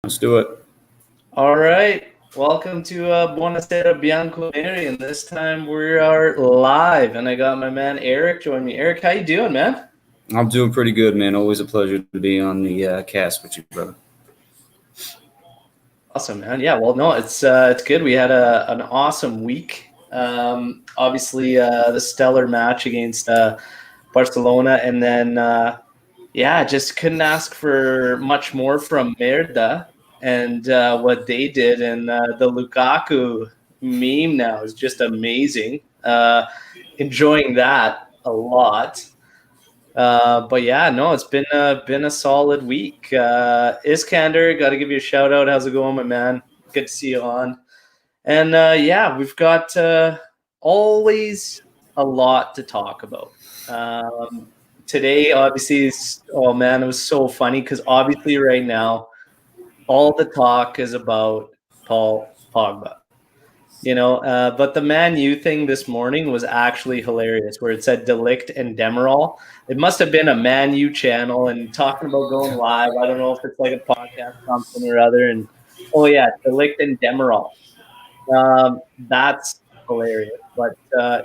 Let's do it. All right. Welcome to Buonasera, Bianconeri, and this time we are live, and I got my man Eric join me. Eric, how you doing, man? I'm doing pretty good, man. Always a pleasure to be on the cast with you, brother. Awesome, man. Yeah, well, no, it's good. We had an awesome week. Obviously, the stellar match against Barcelona, and then just couldn't ask for much more from Merda and what they did, and the Lukaku meme now is just amazing. Enjoying that a lot. But yeah, no, it's been a solid week. Iskander, got to give you a shout out. How's it going, my man? Good to see you on. And we've got always a lot to talk about. Today, obviously, oh man, it was so funny because obviously right now, all the talk is about Paul Pogba. But the Man U thing this morning was actually hilarious, where it said Delict and Demirol. It must have been a Man U channel and talking about going live. I don't know if it's like a podcast something or other. And oh yeah, Delict and Demirol. That's hilarious. But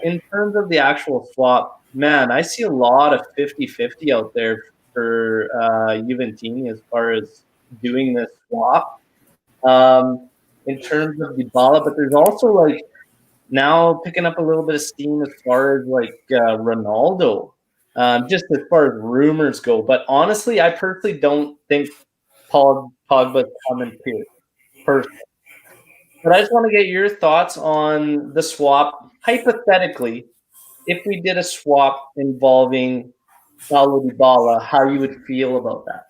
in terms of the actual swap, man, I see a lot of 50-50 out there for Juventini as far as doing this swap. In terms of Dybala, but there's also like now picking up a little bit of steam as far as like Ronaldo, just as far as rumors go. But honestly, I personally don't think Pogba's coming here, personally. But I just want to get your thoughts on the swap. Hypothetically, if we did a swap involving Paulo Dybala, how you would feel about that?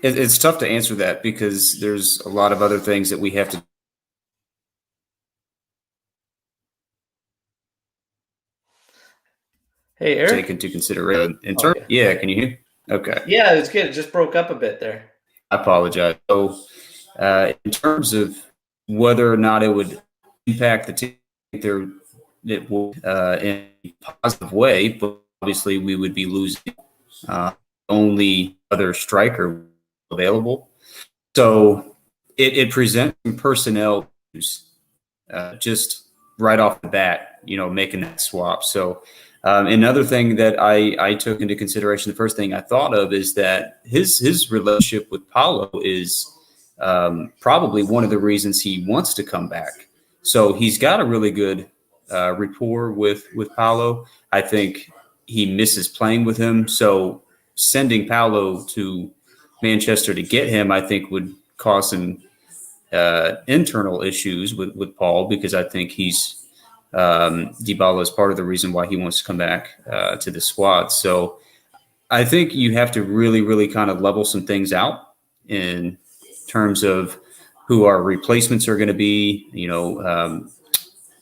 It's tough to answer that because there's a lot of other things that we have to Hey, Eric? take into consideration. Yeah, can you hear? Okay. Yeah, it's good. It just broke up a bit there. I apologize. So, in terms of whether or not it would impact the team, it will in a positive way, but obviously we would be losing only other striker available. So it presents some personnel issues just right off the bat, making that swap. So another thing that I took into consideration, the first thing I thought of is that his relationship with Paulo is probably one of the reasons he wants to come back. So he's got a really good rapport with Paulo. I think he misses playing with him. So sending Paulo to Manchester to get him, I think, would cause some internal issues with Paul, because I think Dybala is part of the reason why he wants to come back to the squad. So I think you have to really, really kind of level some things out in terms of who our replacements are going to be.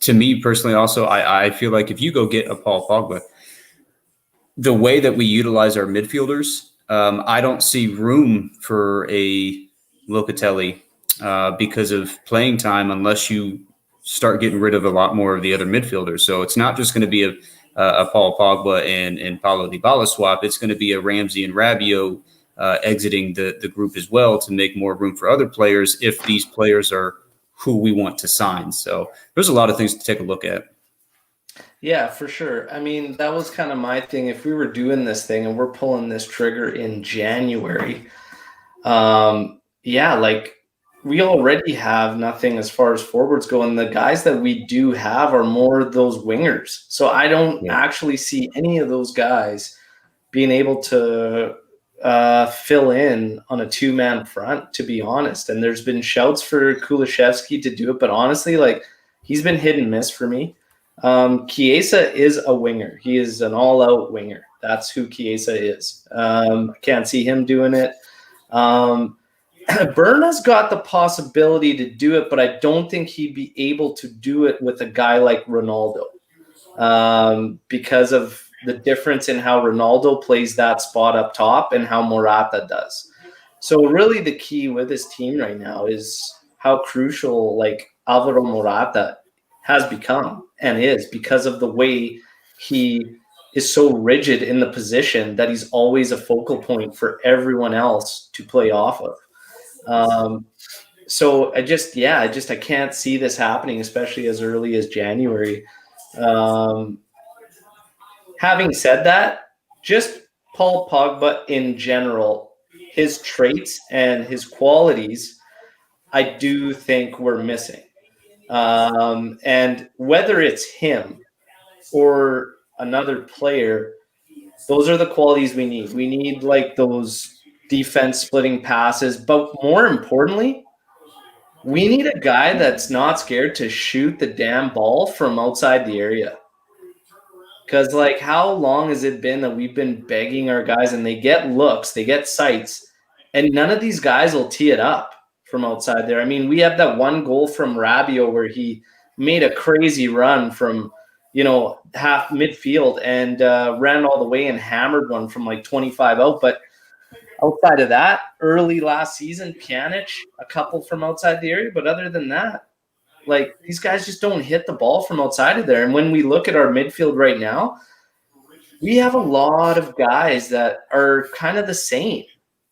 To me personally, also, I feel like if you go get a Paul Pogba, the way that we utilize our midfielders, I don't see room for a Locatelli because of playing time unless you start getting rid of a lot more of the other midfielders. So it's not just going to be a Paul Pogba and Paulo Dybala swap. It's going to be a Ramsey and Rabiot exiting the group as well to make more room for other players if these players are who we want to sign. So there's a lot of things to take a look at. Yeah, for sure. I mean, that was kind of my thing. If we were doing this thing and we're pulling this trigger in January, like we already have nothing as far as forwards go, and the guys that we do have are more those wingers. So I don't actually see any of those guys being able to fill in on a two-man front, to be honest. And there's been shouts for Kulishevsky to do it, but honestly, like, he's been hit and miss for me. Chiesa is a winger. He is an all-out winger. That's who Chiesa is. I can't see him doing it. Berna's got the possibility to do it, but I don't think he'd be able to do it with a guy like Ronaldo because of the difference in how Ronaldo plays that spot up top and how Morata does. So really the key with his team right now is how crucial like Alvaro Morata has become and is, because of the way he is so rigid in the position that he's always a focal point for everyone else to play off of. So I can't see this happening, especially as early as January. Having said that, just Paul Pogba in general, his traits and his qualities, I do think we're missing. And whether it's him or another player, those are the qualities we need. We need like those defense splitting passes, but more importantly, we need a guy that's not scared to shoot the damn ball from outside the area. Because, like, how long has it been that we've been begging our guys and they get looks, they get sights, and none of these guys will tee it up from outside there? I mean, we have that one goal from Rabiot where he made a crazy run from, half midfield and ran all the way and hammered one from like 25 out. But outside of that, early last season, Pjanic, a couple from outside the area. But other than that, like, these guys just don't hit the ball from outside of there. And when we look at our midfield right now, we have a lot of guys that are kind of the same,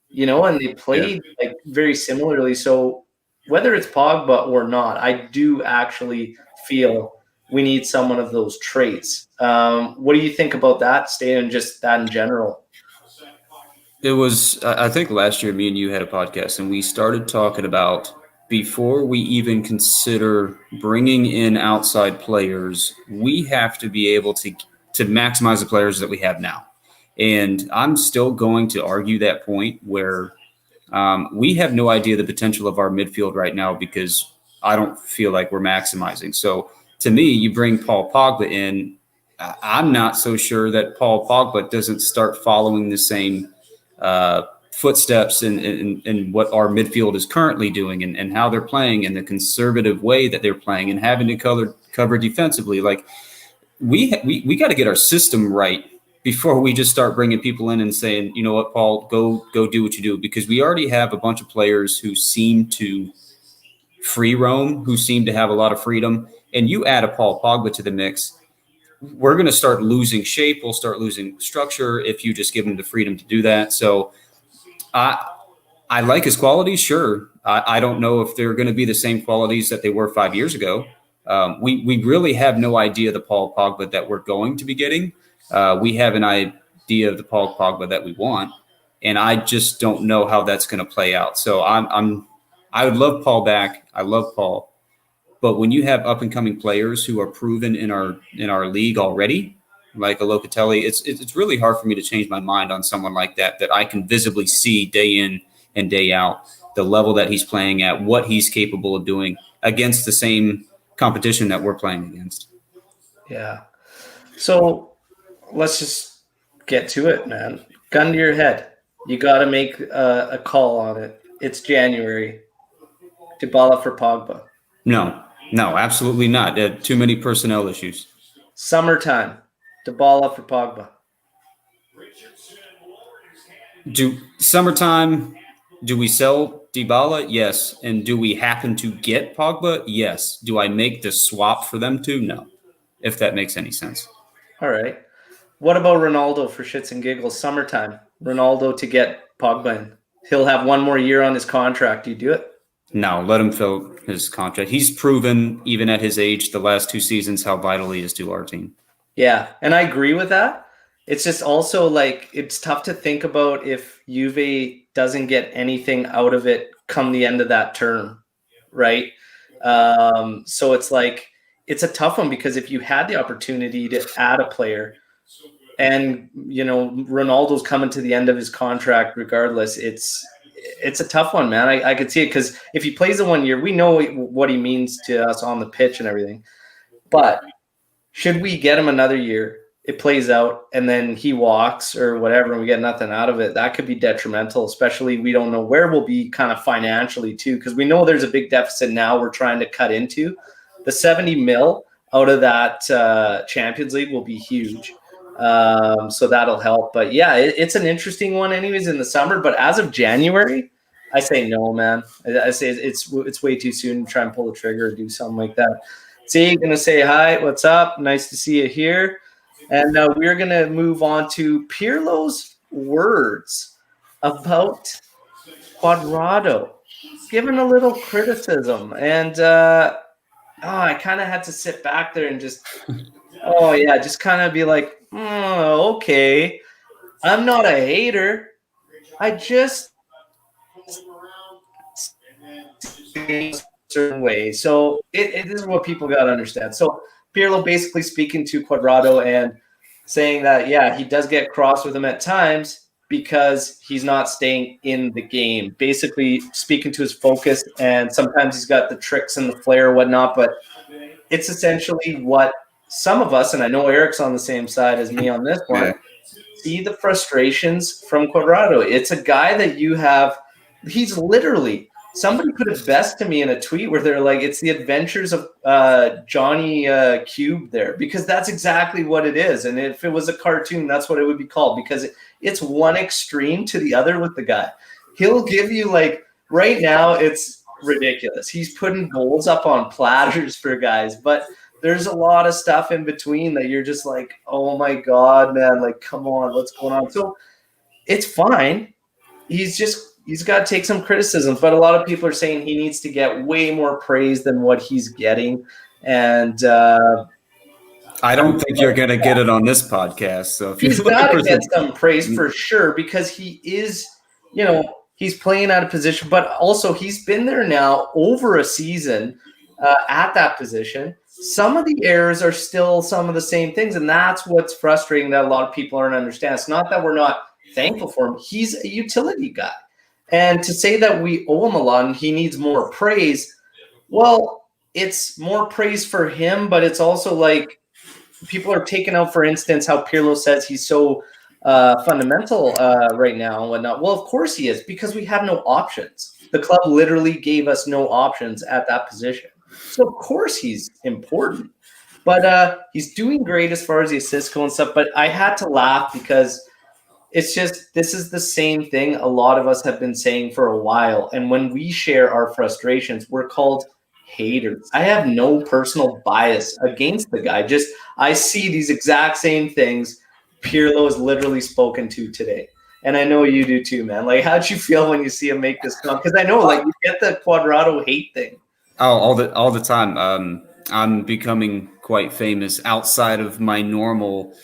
and they played like very similarly. So whether it's Pogba or not, I do actually feel we need someone of those traits. What do you think about that, Stan, just that in general? It was, I think last year, me and you had a podcast, and we started talking about before we even consider bringing in outside players, we have to be able to maximize the players that we have now. And I'm still going to argue that point where we have no idea the potential of our midfield right now because I don't feel like we're maximizing. So to me, you bring Paul Pogba in, I'm not so sure that Paul Pogba doesn't start following the same footsteps in what our midfield is currently doing and how they're playing and the conservative way that they're playing and having to cover defensively. Like we got to get our system right before we just start bringing people in and saying, you know what, Paul, go do what you do, because we already have a bunch of players who seem to free roam, who seem to have a lot of freedom. And you add a Paul Pogba to the mix, we're going to start losing shape. We'll start losing structure if you just give him the freedom to do that. So I like his qualities, sure. I don't know if they're going to be the same qualities that they were 5 years ago. We really have no idea the Paul Pogba that we're going to be getting. We have an idea of the Paul Pogba that we want, and I just don't know how that's going to play out. So I would love Paul back. I love Paul. But when you have up and coming players who are proven in our league already, like a Locatelli, it's really hard for me to change my mind on someone like that I can visibly see day in and day out the level that he's playing at, what he's capable of doing against the same competition that we're playing against. Yeah. So let's just get to it, man. Gun to your head. You got to make a call on it. It's January. Dybala for Pogba. No, absolutely not. Too many personnel issues. Summertime. Dybala for Pogba. Summertime, do we sell Dybala? Yes. And do we happen to get Pogba? Yes. Do I make the swap for them too? No, if that makes any sense. All right. What about Ronaldo for shits and giggles? Summertime. Ronaldo to get Pogba in. He'll have one more year on his contract. Do you do it? No, let him fill his contract. He's proven, even at his age, the last 2 seasons, how vital he is to our team. Yeah, and I agree with that. It's just also like it's tough to think about if Juve doesn't get anything out of it come the end of that term, right? So it's like it's a tough one because if you had the opportunity to add a player and, Ronaldo's coming to the end of his contract regardless, it's a tough one, man. I could see it because if he plays the 1 year, we know what he means to us on the pitch and everything. But should we get him another year, it plays out, and then he walks or whatever, and we get nothing out of it, that could be detrimental, especially we don't know where we'll be kind of financially too, because we know there's a big deficit now we're trying to cut into. The 70 mil out of that Champions League will be huge. So that'll help. But yeah, it's an interesting one anyways in the summer. But as of January, I say no, man. I say it's way too soon to try and pull the trigger or do something like that. See, going to say hi, what's up? Nice to see you here. And we're going to move on to Pirlo's words about Quadrado, giving a little criticism. And I kind of had to sit back there and just kind of be like, okay, I'm not a hater. I just a certain way. So it is what people got to understand. So Pirlo basically speaking to Quadrado and saying that, he does get cross with him at times because he's not staying in the game. Basically speaking to his focus, and sometimes he's got the tricks and the flair or whatnot, but it's essentially what some of us, and I know Eric's on the same side as me on this one, see the frustrations from Quadrado. It's a guy that he's literally, somebody put it best to me in a tweet where they're like, it's the adventures of Johnny Cube there, because that's exactly what it is. And if it was a cartoon, that's what it would be called, because it's one extreme to the other with the guy. He'll give you right now, it's ridiculous. He's putting bowls up on platters for guys, but there's a lot of stuff in between that you're just like, oh my God, man, come on, what's going on? So it's fine. He's got to take some criticism, but a lot of people are saying he needs to get way more praise than what he's getting. And I don't think you're going to get it on this podcast. So if he's got to get some praise for sure, because he is, he's playing out of position, but also he's been there now over a season at that position. Some of the errors are still some of the same things, and that's what's frustrating that a lot of people aren't understand. It's not that we're not thankful for him. He's a utility guy. And to say that we owe him a lot and he needs more praise, well, it's more praise for him, but it's also like people are taking out, for instance, how Pirlo says he's so fundamental right now and whatnot. Well, of course he is, because we have no options. The club literally gave us no options at that position. So, of course, he's important. But he's doing great as far as the assists go and stuff. But I had to laugh because it's just, this is the same thing a lot of us have been saying for a while. And when we share our frustrations, we're called haters. I have no personal bias against the guy. Just I see these exact same things Pirlo has literally spoken to today. And I know you do too, man. How'd you feel when you see him make this comment? Because I know, you get the Quadrado hate thing. Oh, all the time. I'm becoming quite famous outside of my normal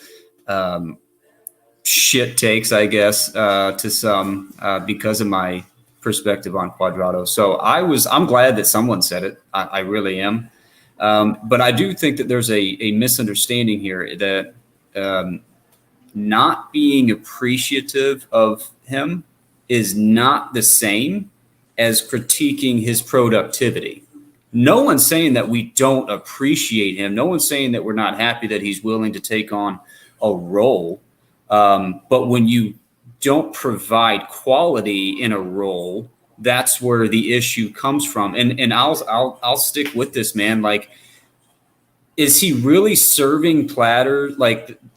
shit takes, I guess, to some because of my perspective on Quadrado. So I'm glad that someone said it. I really am. But I do think that there's a misunderstanding here that not being appreciative of him is not the same as critiquing his productivity. No one's saying that we don't appreciate him. No one's saying that we're not happy that he's willing to take on a role. But when you don't provide quality in a role, that's where the issue comes from. And I'll stick with this, man. Is he really serving platters,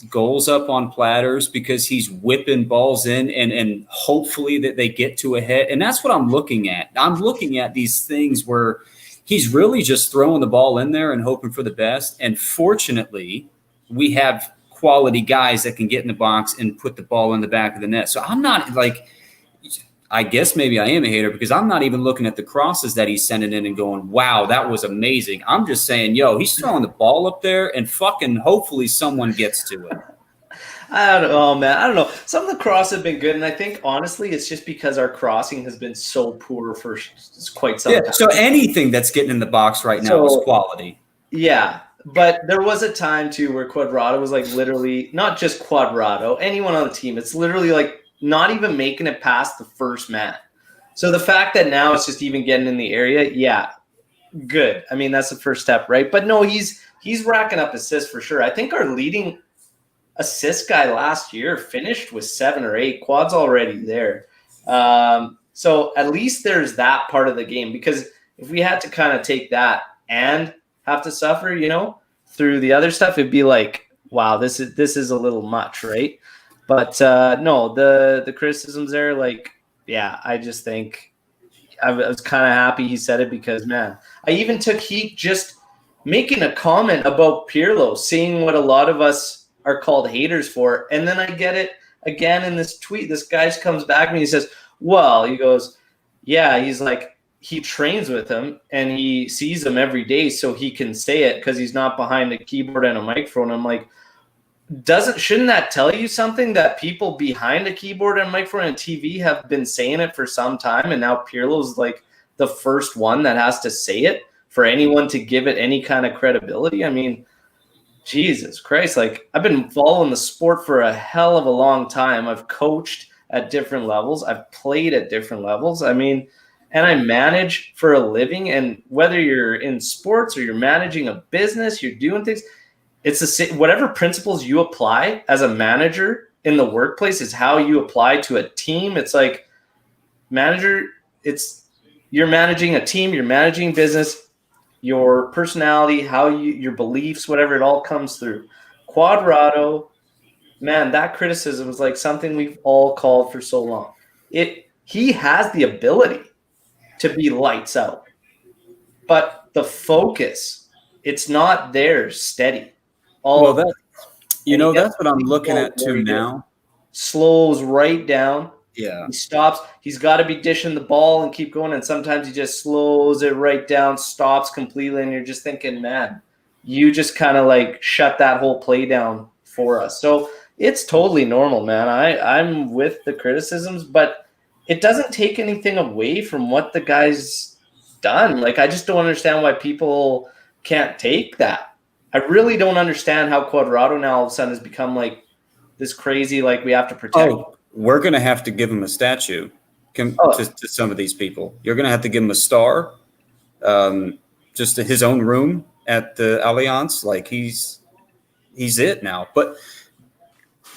goals up on platters, because he's whipping balls in and hopefully that they get to a head? And that's what I'm looking at. I'm looking at these things where he's really just throwing the ball in there and hoping for the best. And fortunately, we have quality guys that can get in the box and put the ball in the back of the net. So I'm not I guess maybe I am a hater, because I'm not even looking at the crosses that he's sending in and going, wow, that was amazing. I'm just saying, he's throwing the ball up there and fucking hopefully someone gets to it. I don't know, man. I don't know. Some of the crosses have been good, and I think, honestly, it's just because our crossing has been so poor for quite some time. So anything that's getting in the box right now is quality. Yeah, but there was a time, too, where Quadrado was, literally, not just Quadrado, anyone on the team, it's literally, not even making it past the first man. So the fact that now it's just even getting in the area, good. I mean, that's the first step, right? But no, he's racking up assists for sure. I think our leading assist guy last year finished with 7 or 8. Quad's already there. So at least there's that part of the game, because if we had to kind of take that and have to suffer, through the other stuff, it'd be like, wow, this is a little much, right? But no, the criticisms there, I just think I was kind of happy he said it, because, man, I even took heat just making a comment about Pirlo, seeing what a lot of us are called haters for. And then I get it again in this tweet. This guy comes back to me and he says, well, he goes, yeah, he's like, he trains with him and he sees him every day so he can say it because he's not behind a keyboard and a microphone. I'm like, shouldn't that tell you something that people behind a keyboard and microphone and TV have been saying it for some time, and now Pirlo's like the first one that has to say it for anyone to give it any kind of credibility? I mean, Jesus Christ, like I've been following the sport for a hell of a long time. I've coached at different levels. I've played at different levels. I mean, and I manage for a living, and whether you're in sports or you're managing a business, you're doing things, it's the same. Whatever principles you apply as a manager in the workplace is how you apply to a team. It's like manager, you're managing a team, you're managing business, your personality, your beliefs, whatever, it all comes through. Quadrado, man, that criticism is like something we've all called for so long. He has the ability to be lights out, but the focus, it's not there steady. That's what I'm looking at too now. Slows right down. Yeah. He stops. He's got to be dishing the ball and keep going. And sometimes he just slows it right down, stops completely. And you're just thinking, man, you just kind of like shut that whole play down for us. So it's totally normal, man. I'm with the criticisms, but it doesn't take anything away from what the guy's done. Like, I just don't understand why people can't take that. I really don't understand how Quadrado now all of a sudden has become like this crazy, like we have to protect. We're going to have to give him a statue to some of these people. You're going to have to give him a star, just his own room at the Allianz. Like he's it now. But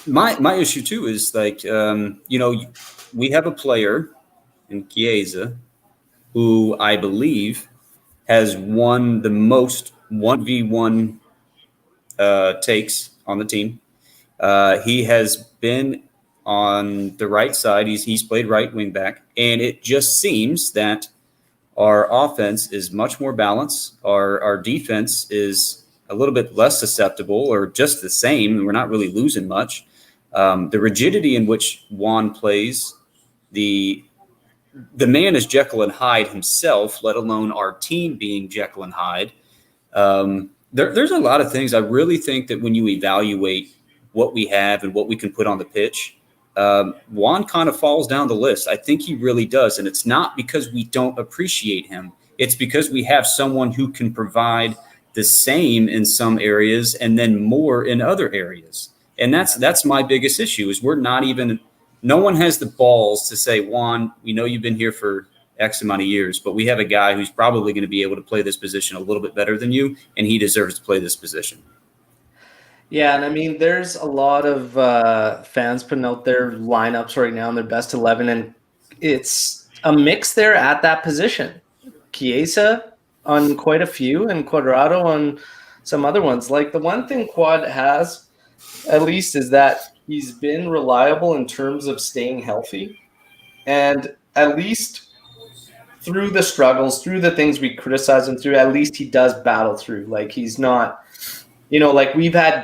my issue too is like, we have a player in Chiesa who I believe has won the most 1v1 takes on the team. He has been on the right side. He's played right wing back, and it just seems that our offense is much more balanced. Our defense is a little bit less susceptible, or just the same. We're not really losing much. The rigidity in which Juan plays, the man is Jekyll and Hyde himself, let alone our team being Jekyll and Hyde. There's a lot of things. I really think that when you evaluate what we have and what we can put on the pitch, Juan kind of falls down the list. I think he really does. And it's not because we don't appreciate him. It's because we have someone who can provide the same in some areas and then more in other areas. And that's my biggest issue is no one has the balls to say, Juan, we know you've been here for X amount of years, but we have a guy who's probably going to be able to play this position a little bit better than you, and he deserves to play this position. Yeah, and I mean, there's a lot of fans putting out their lineups right now in their best 11, and it's a mix there at that position. Chiesa on quite a few, and Quadrado on some other ones. Like the one thing Quad has, at least, is that he's been reliable in terms of staying healthy, and at least through the struggles, through the things we criticize him through, at least he does battle through. Like he's not, like we've had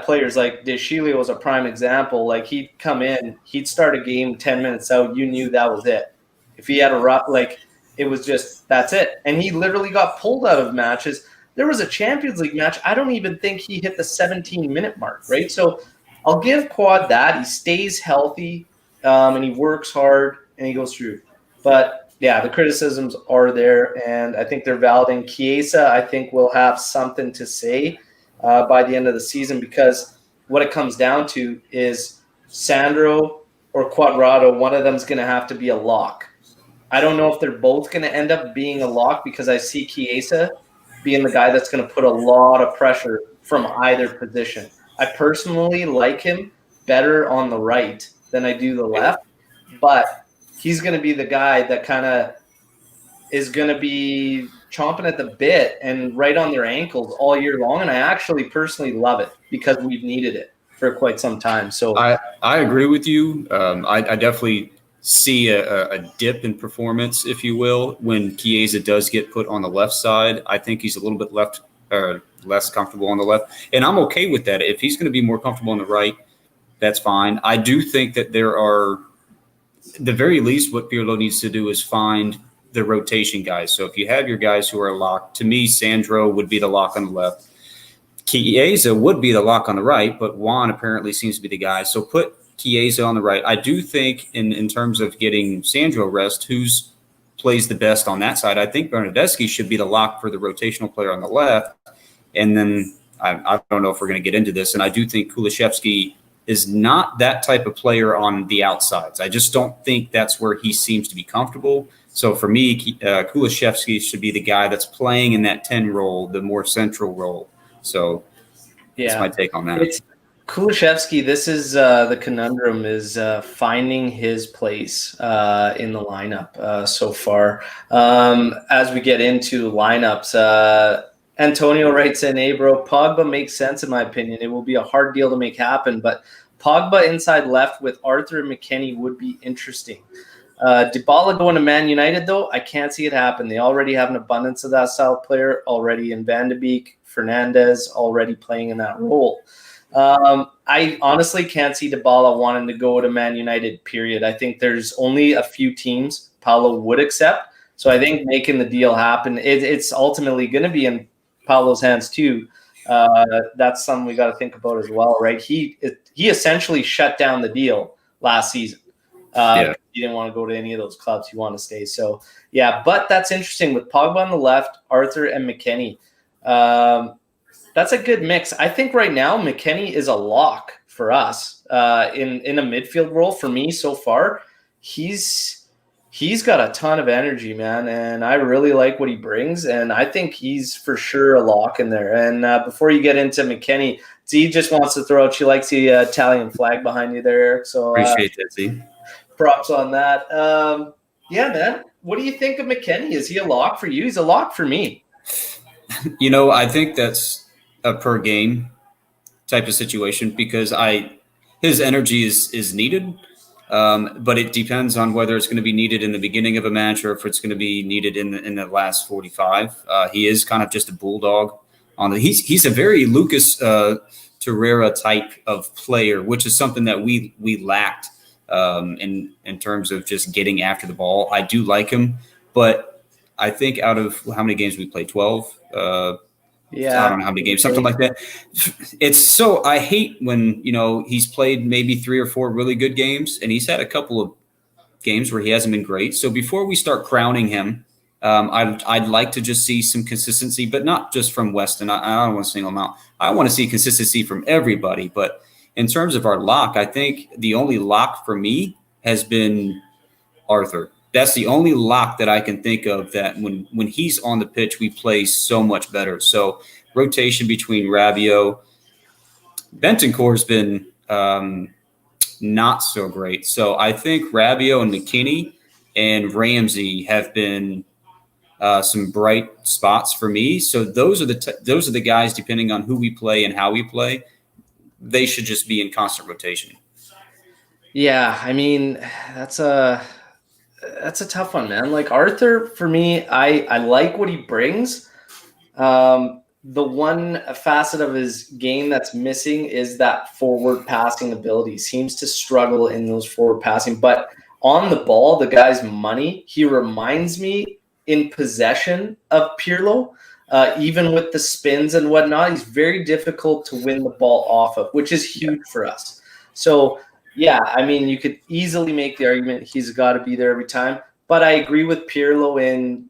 players like De Sciglio was a prime example. Like he'd come in, he'd start a game 10 minutes out, you knew that was it. If he had a rough, like it was just, that's it. And he literally got pulled out of matches. There was a Champions League match. I don't even think he hit the 17-minute mark, right? So I'll give Quad that. He stays healthy, and he works hard, and he goes through. But yeah, the criticisms are there, and I think they're valid. And Chiesa, I think, will have something to say by the end of the season, because what it comes down to is Sandro or Quadrado, one of them is going to have to be a lock. I don't know if they're both going to end up being a lock, because I see Chiesa being the guy that's going to put a lot of pressure from either position. I personally like him better on the right than I do the left, but he's going to be the guy that kind of is going to be chomping at the bit and right on their ankles all year long. And I actually personally love it because we've needed it for quite some time. So I agree with you. I definitely see a dip in performance, if you will, when Chiesa does get put on the left side. I think he's a little bit less comfortable on the left. And I'm okay with that. If he's going to be more comfortable on the right, that's fine. I do think that there are, at the very least, what Pirlo needs to do is find the rotation guys. So if you have your guys who are locked, to me, Sandro would be the lock on the left. Chiesa would be the lock on the right, but Juan apparently seems to be the guy. So put Chiesa on the right. I do think in terms of getting Sandro rest, who's plays the best on that side, I think Bernardeschi should be the lock for the rotational player on the left. And then I don't know if we're going to get into this, and I do think Kulusevski is not that type of player on the outsides. I just don't think that's where he seems to be comfortable. So for me, Kulusevski should be the guy that's playing in that 10 role, the more central role. So that's my take on that. It's Kulusevski. This is the conundrum is finding his place in the lineup so far. As we get into lineups, Antonio writes in, "Hey, bro, Pogba makes sense in my opinion. It will be a hard deal to make happen, but Pogba inside left with Arthur and McKennie would be interesting. Dybala going to Man United, though, I can't see it happen. They already have an abundance of that style player already in Van de Beek, Fernandez already playing in that role. I honestly can't see Dybala wanting to go to Man United, period. I think there's only a few teams Paulo would accept. So I think making the deal happen, it's ultimately going to be in Paulo's hands too. That's something we got to think about as well, right? He essentially shut down the deal last season. He didn't want to go to any of those clubs. He wanted to stay. So, yeah, but that's interesting with Pogba on the left, Arthur and McKennie. That's a good mix. I think right now McKennie is a lock for us in a midfield role. For me so far, he's got a ton of energy, man, and I really like what he brings, and I think he's for sure a lock in there. And before you get into McKennie, Z just wants to throw out, she likes the Italian flag behind you there, Eric. So appreciate that, Z. Props on that. Yeah, man. What do you think of McKennie? Is he a lock for you? He's a lock for me. I think that's a per game type of situation because his energy is needed, but it depends on whether it's going to be needed in the beginning of a match or if it's going to be needed in the last 45. He is kind of just a bulldog he's a very Lucas Torreira type of player, which is something that we lacked in terms of just getting after the ball. I do like him, but I think out of how many games we played, 12. I don't know how many games, something like that. I hate when, he's played maybe 3 or 4 really good games and he's had a couple of games where he hasn't been great. So before we start crowning him, I'd like to just see some consistency, but not just from Weston. I don't want to single him out. I want to see consistency from everybody. But in terms of our lock, I think the only lock for me has been Arthur. That's the only lock that I can think of that when he's on the pitch, we play so much better. So rotation between Rabiot, Bentancur's been not so great. So I think Rabiot and McKennie and Ramsey have been some bright spots for me. So those are the guys, depending on who we play and how we play, they should just be in constant rotation. Yeah, I mean, that's a tough one, man. Like Arthur, for me, I like what he brings. The one facet of his game that's missing is that forward passing ability. He seems to struggle in those forward passing, but on the ball, the guy's money. He reminds me in possession of Pirlo, even with the spins and whatnot. He's very difficult to win the ball off of, which is huge for us. So, yeah, I mean, you could easily make the argument he's got to be there every time. But I agree with Pirlo in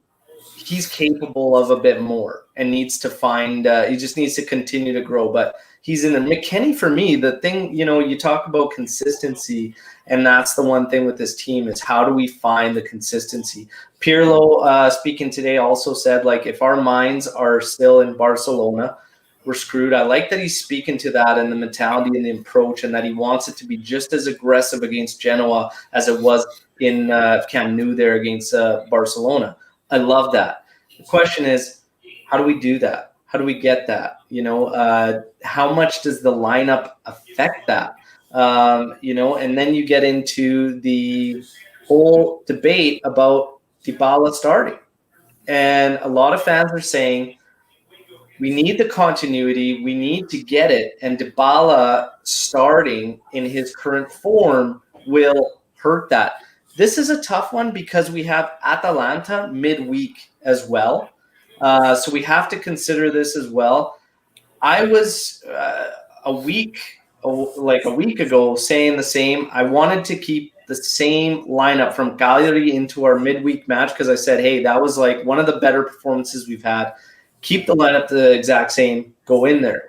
he's capable of a bit more and needs to find he just needs to continue to grow. But he's in there. McKennie, for me, the thing, you talk about consistency, and that's the one thing with this team is how do we find the consistency? Pirlo, speaking today, also said, like, if our minds are still in Barcelona, we're screwed. I like that he's speaking to that and the mentality and the approach, and that he wants it to be just as aggressive against Genoa as it was in Camp Nou there against Barcelona. I love that. The question is, how do we do that? How do we get that? How much does the lineup affect that? And then you get into the whole debate about Dybala starting. And a lot of fans are saying, We need the continuity. We need to get it. And Dybala starting in his current form will hurt that. This is a tough one because we have Atalanta midweek as well. So we have to consider this as well. I was a week ago saying the same. I wanted to keep the same lineup from Cagliari into our midweek match because I said, hey, that was like one of the better performances we've had. Keep the lineup the exact same. Go in there.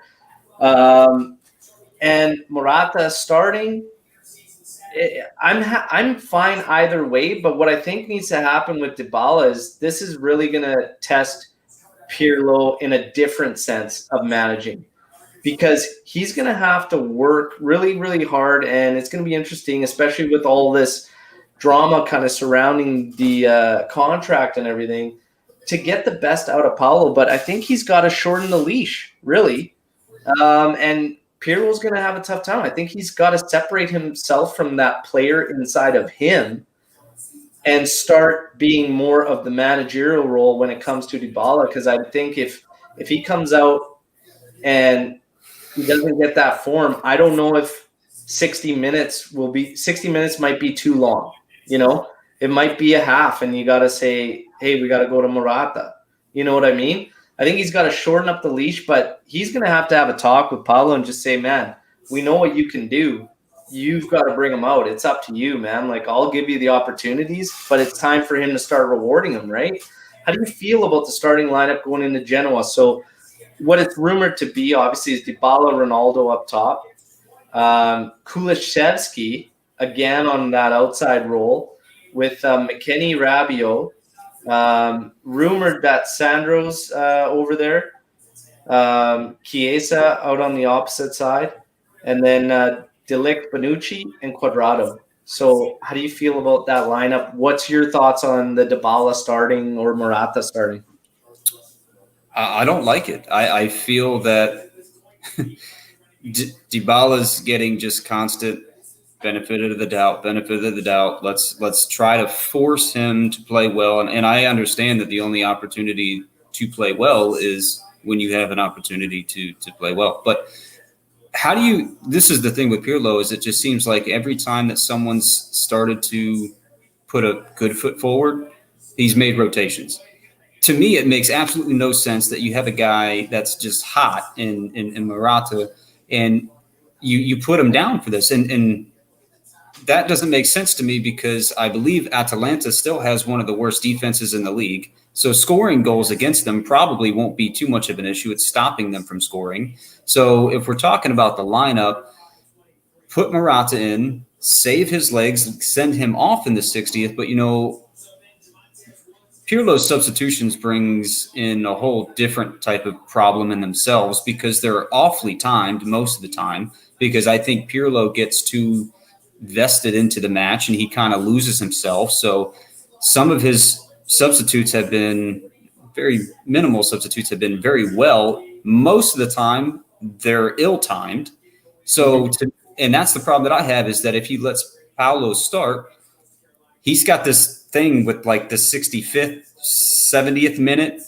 And Morata starting, I'm fine either way. But what I think needs to happen with Dybala is this is really going to test Pirlo in a different sense of managing, because he's going to have to work really, really hard. And it's going to be interesting, especially with all this drama kind of surrounding the contract and everything, to get the best out of Paulo. But I think he's got to shorten the leash, really. And Pirlo's going to have a tough time. I think he's got to separate himself from that player inside of him and start being more of the managerial role when it comes to Dybala. Because I think if he comes out and he doesn't get that form, I don't know if 60 minutes might be too long. You know, it might be a half and you got to say, hey, we got to go to Morata. You know what I mean? I think he's got to shorten up the leash, but he's going to have a talk with Paulo and just say, man, we know what you can do. You've got to bring him out. It's up to you, man. Like, I'll give you the opportunities, but it's time for him to start rewarding him, right? How do you feel about the starting lineup going into Genoa? So what it's rumored to be, obviously, is Dybala, Ronaldo up top. Kulishevsky, again, on that outside role with McKennie, Rabiot. Rumored that Sandro's over there. Chiesa out on the opposite side. And then Delict, Bonucci, and Quadrado. So how do you feel about that lineup? What's your thoughts on the Dybala starting or Morata starting? I don't like it. I feel that Dybala's getting just constant benefit of the doubt. Let's try to force him to play well. And I understand that the only opportunity to play well is when you have an opportunity to play well. But how do you – this is the thing with Pirlo, is it just seems like every time that someone's started to put a good foot forward, he's made rotations. To me, it makes absolutely no sense that you have a guy that's just hot in Morata and you put him down for this. And that doesn't make sense to me because I believe Atalanta still has one of the worst defenses in the league. So scoring goals against them probably won't be too much of an issue. It's stopping them from scoring. So if we're talking about the lineup, put Morata in, save his legs, send him off in the 60th. But, you know, Pirlo's substitutions brings in a whole different type of problem in themselves because they're awfully timed most of the time, because I think Pirlo gets too vested into the match and he kind of loses himself. So some of his substitutes have been very minimal substitutes have been very well. Most of the time they're ill-timed. So and that's the problem that I have, is that if he lets Paulo start, he's got this thing with like the 65th, 70th minute.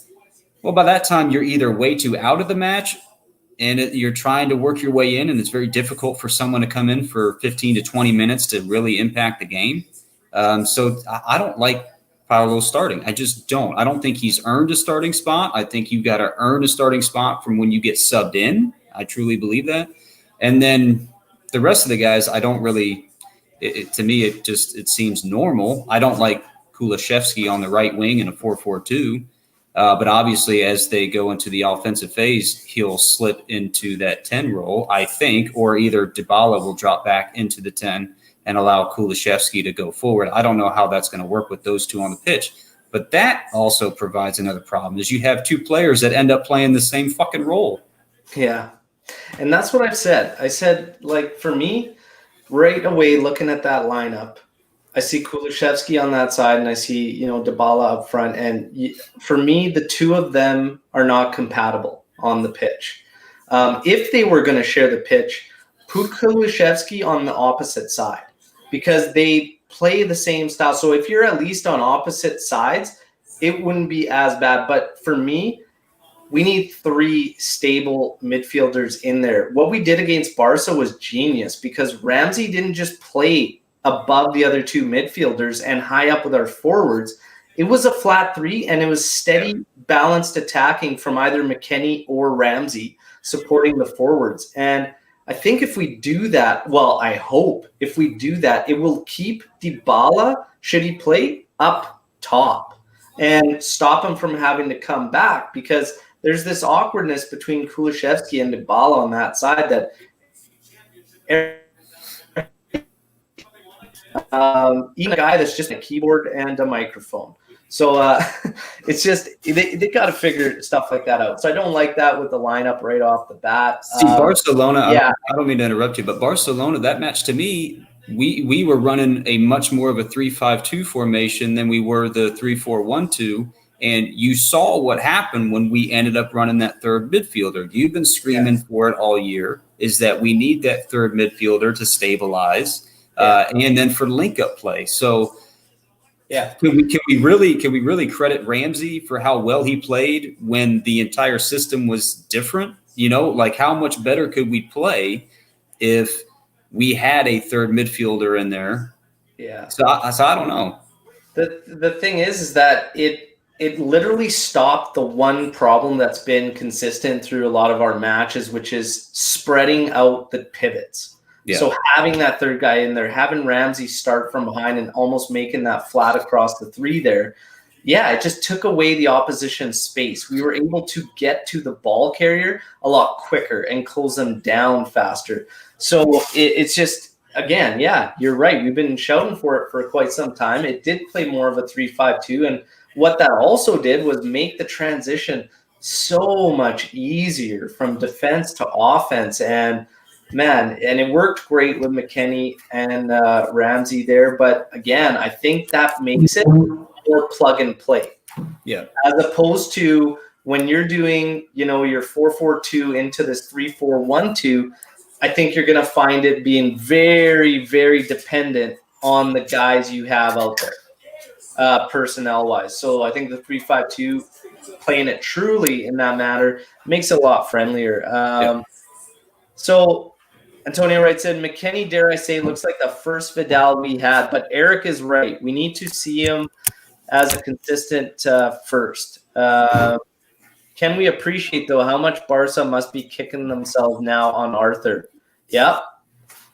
Well, by that time, you're either way too out of the match and you're trying to work your way in, and it's very difficult for someone to come in for 15 to 20 minutes to really impact the game. So I don't like Paulo starting. I just don't. I don't think he's earned a starting spot. I think you've got to earn a starting spot from when you get subbed in. I truly believe that. And then the rest of the guys, I don't really – to me, it seems normal. I don't like Kulishevsky on the right wing in a 4-4-2. But obviously, as they go into the offensive phase, he'll slip into that 10 role, I think, or either Dybala will drop back into the 10 and allow Kulishevsky to go forward. I don't know how that's going to work with those two on the pitch. But that also provides another problem, is you have two players that end up playing the same fucking role. Yeah. And that's what I've said. I said, like, for me, right away, looking at that lineup, I see Kulishevsky on that side, and I see, you know, Dybala up front. And for me, the two of them are not compatible on the pitch. If they were going to share the pitch, put Kulishevsky on the opposite side, because they play the same style. So if you're at least on opposite sides, it wouldn't be as bad. But for me, we need 3 stable midfielders in there. What we did against Barca was genius because Ramsey didn't just play above the other 2 midfielders and high up with our forwards. It was a flat 3, and it was steady, balanced attacking from either McKennie or Ramsey supporting the forwards. And I think if we do that, well, I hope if we do that, it will keep Dybala, should he play, up top and stop him from having to come back, because there's this awkwardness between Kulusevski and Dybala on that side that even a guy that's just a keyboard and a microphone. So it's just they got to figure stuff like that out. So I don't like that with the lineup right off the bat. See, Barcelona, yeah. I don't mean to interrupt you, but Barcelona, that match to me, we were running a much more of a 3-5-2 formation than we were the 3-4-1-2. And you saw what happened when we ended up running that third midfielder. You've been screaming for it all year, is that we need that third midfielder to stabilize and then for link-up play. So can we really credit Ramsey for how well he played when the entire system was different? You know, like how much better could we play if we had a third midfielder in there? Yeah. So I don't know. The thing is that it literally stopped the one problem that's been consistent through a lot of our matches, which is spreading out the pivots. Yeah. So having that third guy in there, having Ramsey start from behind and almost making that flat across the 3 there, it just took away the opposition's space. We were able to get to the ball carrier a lot quicker and close them down faster. So it's just, again, you're right. We've been shouting for it for quite some time. It did play more of a 3-5-2, and what that also did was make the transition so much easier from defense to offense. And man, and it worked great with McKennie and Ramsey there. But again, I think that makes it more plug and play. Yeah. As opposed to when you're doing, your 4-4-2 into this 3-4-1-2, I think you're going to find it being very, very dependent on the guys you have out there, personnel-wise. So I think the 3-5-2, playing it truly in that matter, makes it a lot friendlier. So Antonio Wright said, McKennie, dare I say, looks like the first Vidal we had. But Eric is right. We need to see him as a consistent first. Can we appreciate, though, how much Barca must be kicking themselves now on Arthur? Yeah,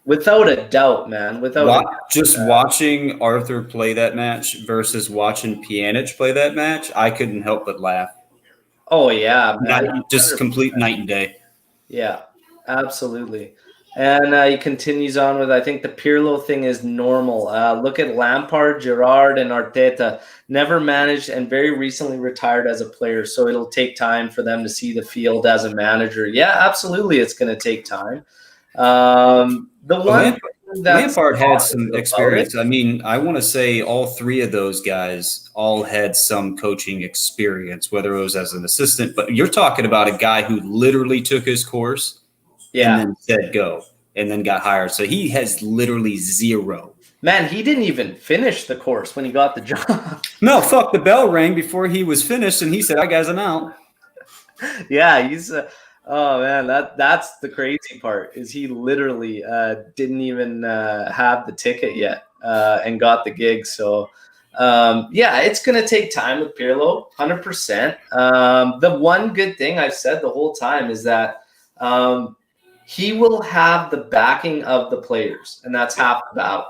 without a doubt, man. Watching Arthur play that match versus watching Pjanic play that match, I couldn't help but laugh. Oh, yeah, man. Just complete night and day. Yeah, absolutely. And he continues on with, I think the Pirlo thing is normal. Look at Lampard, Gerrard, and Arteta. Never managed and very recently retired as a player, so it'll take time for them to see the field as a manager. Yeah, absolutely, it's going to take time. Lampard had some experience. I mean, I want to say all 3 of those guys all had some coaching experience, whether it was as an assistant. But you're talking about a guy who literally took his course and then said go, and then got hired. So he has literally 0. Man, he didn't even finish the course when he got the job. No, the bell rang before he was finished, and he said, "All right, guys, I'm out." Yeah, he's oh man, that's the crazy part, is he literally didn't even have the ticket yet and got the gig. So it's going to take time with Pirlo, 100%. The one good thing I've said the whole time is that he will have the backing of the players, and that's half the battle.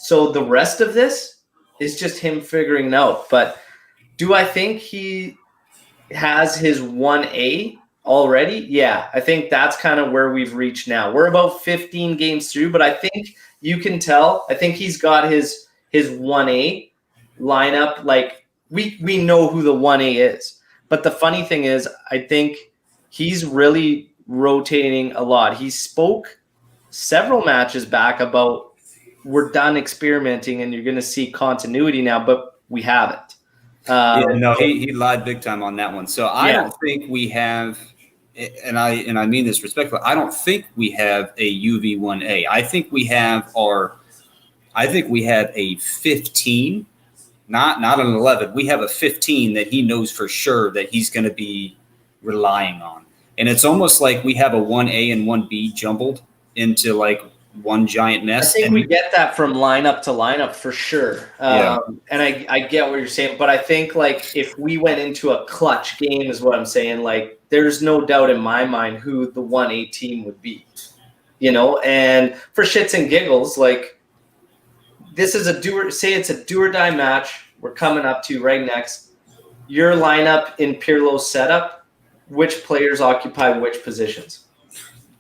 So the rest of this is just him figuring it out. But do I think he has his 1A already? Yeah, I think that's kind of where we've reached now. We're about 15 games through, but I think you can tell. I think he's got his 1A lineup. Like we know who the 1A is. But the funny thing is, I think he's really rotating a lot. He spoke several matches back about, we're done experimenting and you're going to see continuity now, but we haven't. He lied big time on that one. So I don't think we have, and I mean this respectfully, I don't think we have a UV1A. I think we have a 15, not an 11. We have a 15 that he knows for sure that he's going to be relying on. And it's almost like we have a 1A and 1B jumbled into like one giant mess. I think we get that from lineup to lineup for sure. Yeah. And I get what you're saying, but I think like if we went into a clutch game is what I'm saying, like there's no doubt in my mind who the 1A team would be, you know, and for shits and giggles, like this is it's a do or die match we're coming up to right next. Your lineup in Pirlo's setup, which players occupy which positions?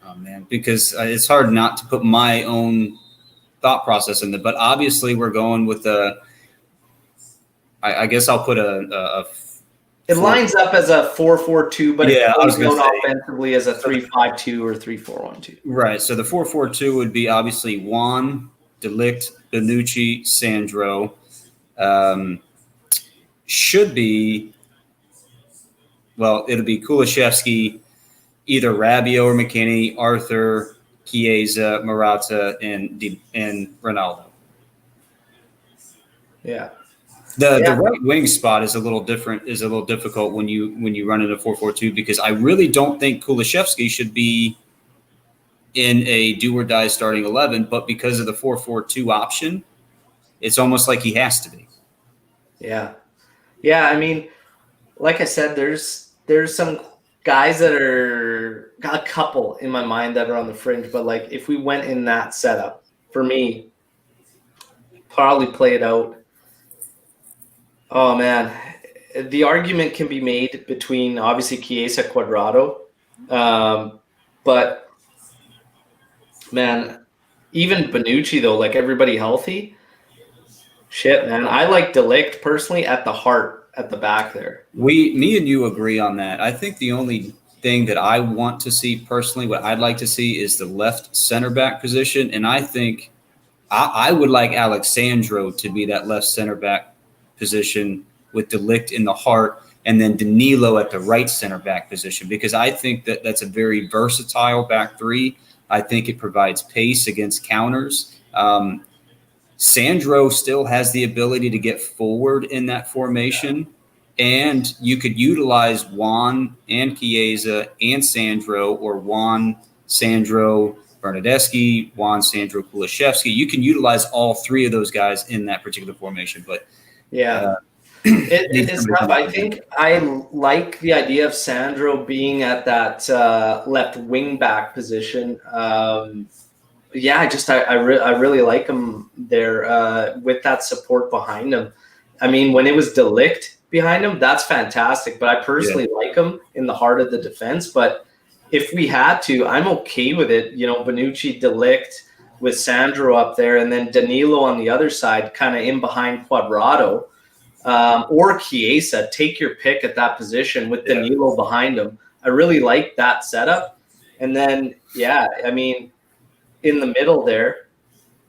Oh, man, because it's hard not to put my own thought process in there. But obviously, we're going with I guess I'll put It lines up as a 4-4-2, but yeah, it's I was going to say offensively as a 3-5-2 or 3-4-1-2. Right. So the 4-4-2 would be obviously Juan, De Ligt, Bonucci, Sandro. Should be, well, it'll be Kulishevsky, either Rabiot or McKinney, Arthur, Chiesa, Morata, and Ronaldo. Yeah. The right wing spot is a little difficult when you run into 4-4-2 because I really don't think Kulishevsky should be in a do or die starting 11, but because of the 4-4-2 option, it's almost like he has to be. Yeah. Yeah, I mean, like I said, there's some guys that are a couple in my mind that are on the fringe, but like if we went in that setup, for me, probably play it out. Oh man, the argument can be made between obviously Chiesa, Cuadrado, but man, even Bonucci though, like everybody healthy. Shit, man, I like De Ligt personally at the heart at the back there. Me and you agree on that. I think the only thing that I want to see personally, what I'd like to see is the left center back position, and I think I would like Alexandro to be that left center back position with De Ligt in the heart, and then Danilo at the right center back position, because I think that that's a very versatile back three. I think it provides pace against counters. Sandro still has the ability to get forward in that formation, and you could utilize Juan and Chiesa and Sandro, or Juan, Sandro, Bernadeschi, Juan, Sandro, Kulishevsky. You can utilize all three of those guys in that particular formation, but it's tough. I think I like the idea of Sandro being at that left wing back position. I really like him there with that support behind him. I mean, when it was De Ligt behind him, that's fantastic. But I personally like him in the heart of the defense. But if we had to, I'm okay with it. You know, Bonucci, De Ligt with Sandro up there, and then Danilo on the other side, kind of in behind Cuadrado or Chiesa. Take your pick at that position with Danilo behind him. I really like that setup. And then, I mean, in the middle there,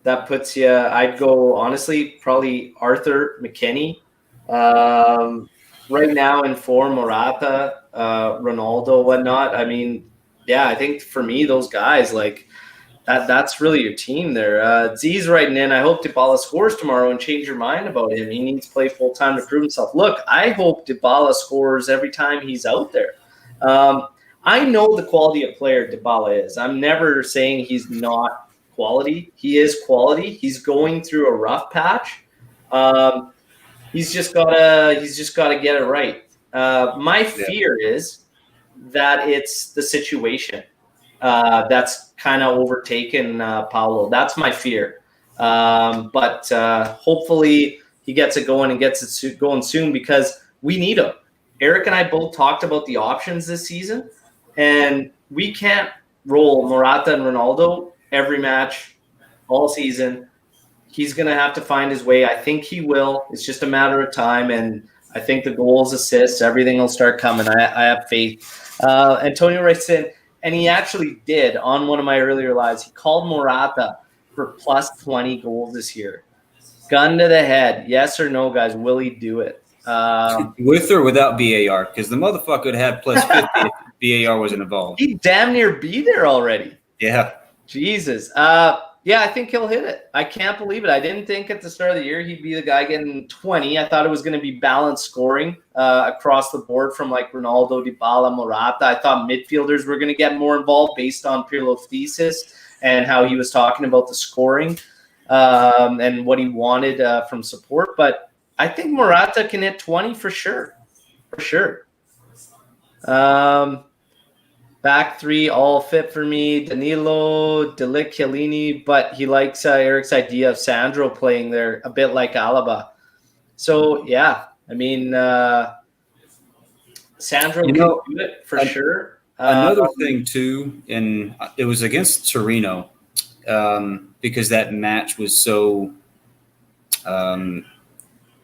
that puts you, I'd go, honestly, probably Arthur, McKinney. Right now in form, Morata, Ronaldo, whatnot. I mean, I think for me, those guys, like, that's really your team there. Z's writing in, I hope Dybala scores tomorrow and change your mind about him. He needs to play full-time to prove himself. Look, I hope Dybala scores every time he's out there. I know the quality of player Dybala is. I'm never saying he's not quality. He is quality. He's going through a rough patch. He's just gotta get it right. My fear is that it's the situation that's kind of overtaken Paulo. That's my fear. But hopefully he gets it going and gets it going soon, because we need him. Eric and I both talked about the options this season, and we can't roll Morata and Ronaldo every match all season. He's going to have to find his way. I think he will. It's just a matter of time, and I think the goals, assists, everything will start coming. I have faith. Antonio writes in, and he actually did on one of my earlier lives. He called Morata for plus 20 goals this year. Gun to the head. Yes or no, guys? Will he do it? With or without VAR? Because the motherfucker would have plus 50 if VAR wasn't involved. He'd damn near be there already. Yeah. Jesus. Yeah, I think he'll hit it. I can't believe it. I didn't think at the start of the year he'd be the guy getting 20. I thought it was going to be balanced scoring across the board from like Ronaldo, Dybala, Morata. I thought midfielders were going to get more involved based on Pirlo's thesis and how he was talking about the scoring and what he wanted from support. But I think Morata can hit 20 for sure. For sure. Back three, all fit for me. Danilo, De Ligt, Chiellini, but he likes Eric's idea of Sandro playing there, a bit like Alaba. So, yeah, I mean, Sandro can do it for sure. Another thing, too, and it was against Torino because that match was so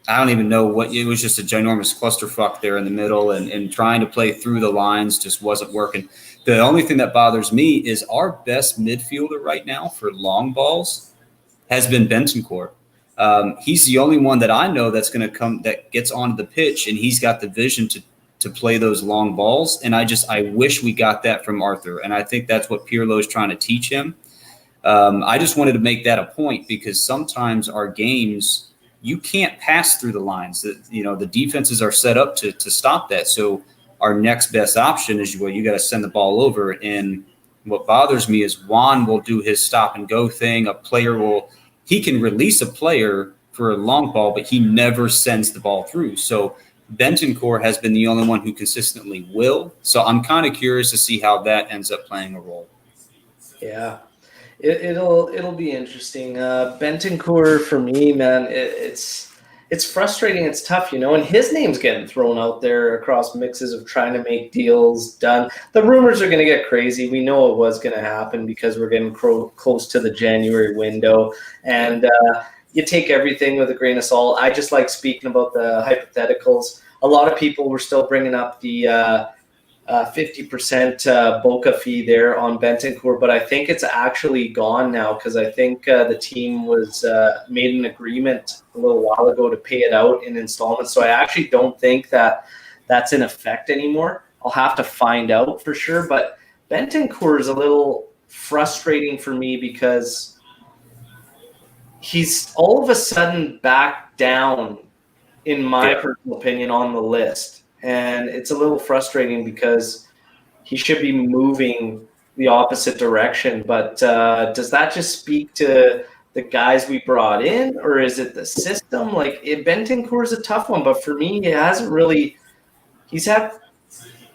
I don't even know what it was, just a ginormous clusterfuck there in the middle, and trying to play through the lines just wasn't working. The only thing that bothers me is our best midfielder right now for long balls has been Bentancur. He's the only one that I know that's going to come that gets onto the pitch, and he's got the vision to play those long balls. And I wish we got that from Arthur, and I think that's what Pirlo is trying to teach him. I just wanted to make that a point because sometimes our games, you can't pass through the lines. The defenses are set up to stop that. So our next best option is you got to send the ball over. And what bothers me is Juan will do his stop and go thing. He can release a player for a long ball, but he never sends the ball through. So Bentancur has been the only one who consistently will. So I'm kind of curious to see how that ends up playing a role. Yeah. It'll be interesting. Bentancur for me, man, it's frustrating. It's tough, and his name's getting thrown out there across mixes of trying to make deals done. The rumors are going to get crazy. We know it was going to happen because we're getting close to the January window, and you take everything with a grain of salt. I just like speaking about the hypotheticals. A lot of people were still bringing up the 50% Boca fee there on Bentancur, but I think it's actually gone now because I think the team was made an agreement a little while ago to pay it out in installments. So I actually don't think that that's in effect anymore. I'll have to find out for sure, but Bentancur is a little frustrating for me because he's all of a sudden back down, in my personal opinion, on the list. And it's a little frustrating because he should be moving the opposite direction. But does that just speak to the guys we brought in, or is it the system? Like, Bentancur is a tough one, but for me, he's had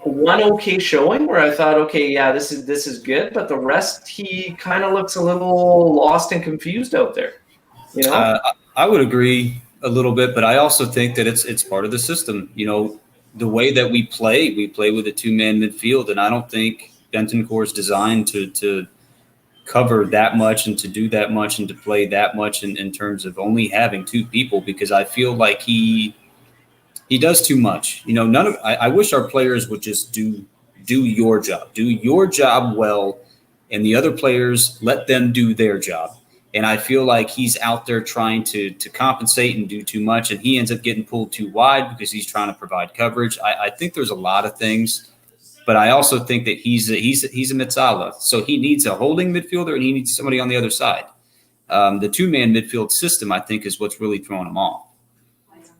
one okay showing where I thought, okay, yeah, this is good, but the rest, he kind of looks a little lost and confused out there. I would agree a little bit, but I also think that it's part of the system. The way that we play with a two-man midfield, and I don't think Bentancur is designed to cover that much and to do that much and to play that much in terms of only having two people, because I feel like he does too much. I wish our players would just do your job well, and the other players, let them do their job. And I feel like he's out there trying to compensate and do too much, and he ends up getting pulled too wide because he's trying to provide coverage. I think there's a lot of things, but I also think that he's a Mezzala, so he needs a holding midfielder and he needs somebody on the other side. The two-man midfield system, I think, is what's really throwing him off.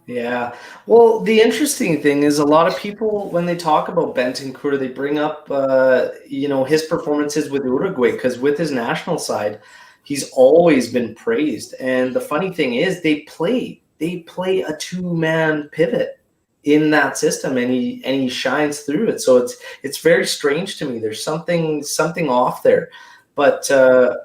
Yeah. Well, the interesting thing is a lot of people, when they talk about Bentancur, they bring up, his performances with Uruguay, because with his national side, he's always been praised. And the funny thing is they play a two-man pivot in that system, and he shines through it. So it's very strange to me. There's something off there. But